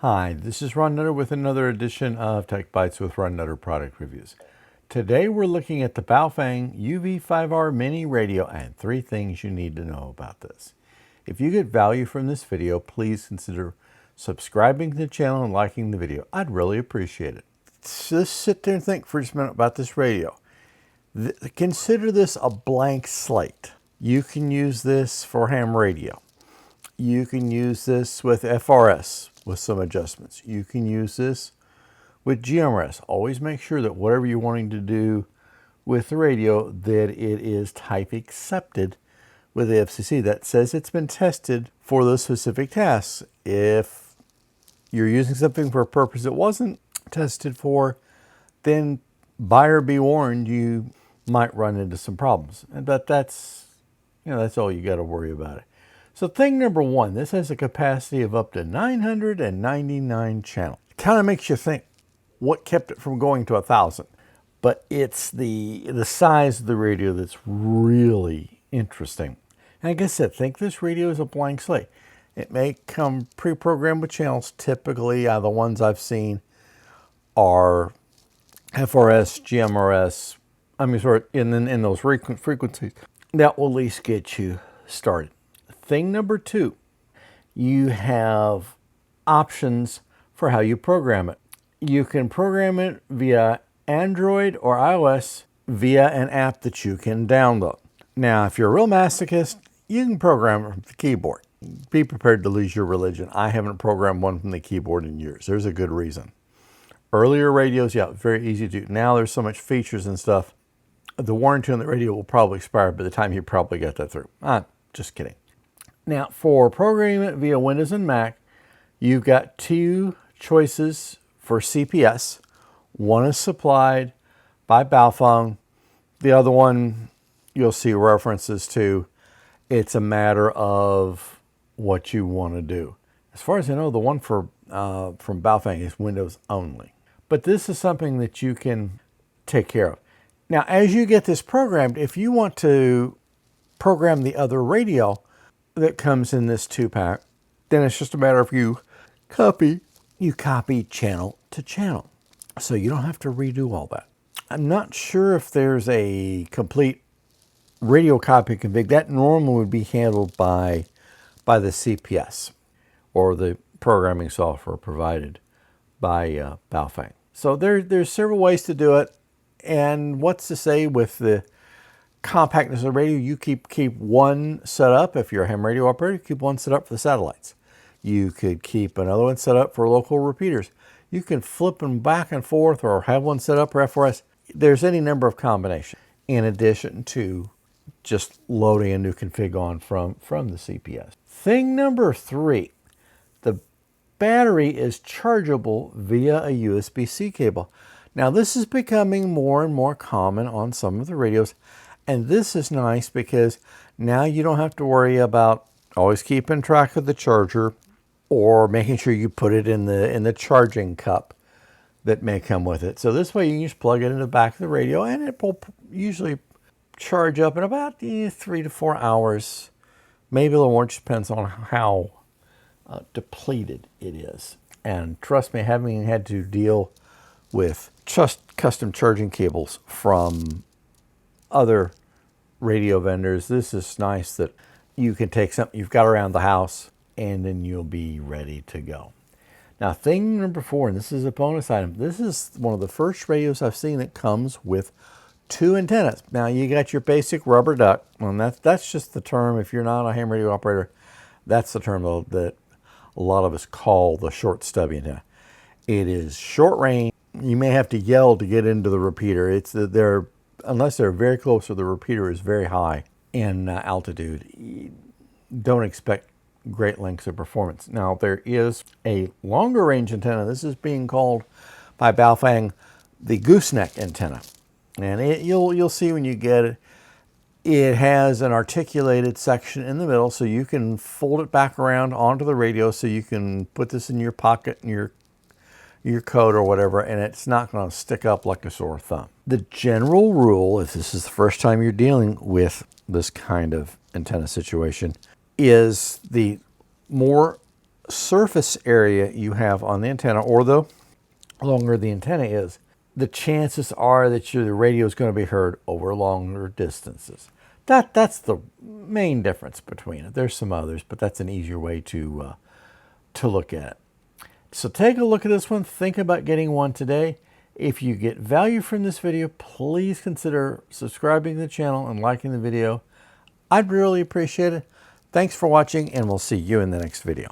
Hi, this is Ron Nutter with another edition of TechBytes with Ron Nutter product reviews. Today we're looking at the Baofeng UV-5R Mini Radio and 3 things you need to know about this. If you get value from this video, please consider subscribing to the channel and liking the video. I'd really appreciate it. Just sit there and think for just a minute about this radio. Consider this a blank slate. You can use this for ham radio. You can use this with FRS with some adjustments. You can use this with GMRS. Always make sure that whatever you're wanting to do with the radio, that it is type accepted with the FCC. That says it's been tested for those specific tasks. If you're using something for a purpose it wasn't tested for, then buyer be warned, you might run into some problems. But that's all you got to worry about it. So thing number 1, this has a capacity of up to 999 channels. It kind of makes you think what kept it from going to 1,000. But it's the size of the radio that's really interesting. And like I said, think this radio is a blank slate. It may come pre-programmed with channels. Typically, the ones I've seen are FRS, GMRS, in those frequencies. That will at least get you started. Thing number 2, you have options for how you program it. You can program it via Android or iOS via an app that you can download. Now, if you're a real masochist, you can program it from the keyboard. Be prepared to lose your religion. I haven't programmed one from the keyboard in years. There's a good reason. Earlier radios, yeah, very easy to do. Now there's so much features and stuff. The warranty on the radio will probably expire by the time you probably get that through. Just kidding. Now, for programming it via Windows and Mac, you've got 2 choices for CPS. One is supplied by Baofeng. The other one you'll see references to. It's a matter of what you want to do. As far as I know, the one from Baofeng is Windows only. But this is something that you can take care of. Now, as you get this programmed, if you want to program the other radio that comes in this 2-pack, then it's just a matter of you copy channel to channel. So you don't have to redo all that. I'm not sure if there's a complete radio copy config. That normally would be handled by the CPS or the programming software provided by Baofeng. So there's several ways to do it. And what's to say with the compactness of the radio, you keep one set up. If you're a ham radio operator, keep one set up for the satellites. You could keep another one set up for local repeaters. You can flip them back and forth or have one set up for FRS. There's any number of combinations in addition to just loading a new config on from the CPS. Thing number 3, the battery is chargeable via a USB-C cable. Now this is becoming more and more common on some of the radios. And this is nice because now you don't have to worry about always keeping track of the charger or making sure you put it in the charging cup that may come with it. So this way you can just plug it into the back of the radio and it will usually charge up in about 3 to 4 hours. Maybe a little more, just depends on how depleted it is. And trust me, having had to deal with just custom charging cables from other radio vendors, this is nice that you can take something you've got around the house and then you'll be ready to go. Now, thing number 4, and this is a bonus item. This is one of the first radios I've seen that comes with 2 antennas. Now, you got your basic rubber duck, and that's just the term. If you're not a ham radio operator, that's the term that a lot of us call the short stubby antenna. It is short range. You may have to yell to get into the repeater. Unless they're very close or the repeater is very high in altitude, don't expect great lengths of performance. Now, there is a longer range antenna. This is being called by Baofeng the gooseneck antenna. And you'll see when you get it, it has an articulated section in the middle, so you can fold it back around onto the radio so you can put this in your pocket in your coat or whatever, and it's not going to stick up like a sore thumb. The general rule, if this is the first time you're dealing with this kind of antenna situation, is the more surface area you have on the antenna, or the longer the antenna is, the chances are that the radio is going to be heard over longer distances. That's the main difference between it. There's some others, but that's an easier way to look at it. So take a look at this one. Think about getting one today. If you get value from this video, please consider subscribing to the channel and liking the video. I'd really appreciate it. Thanks for watching, and we'll see you in the next video.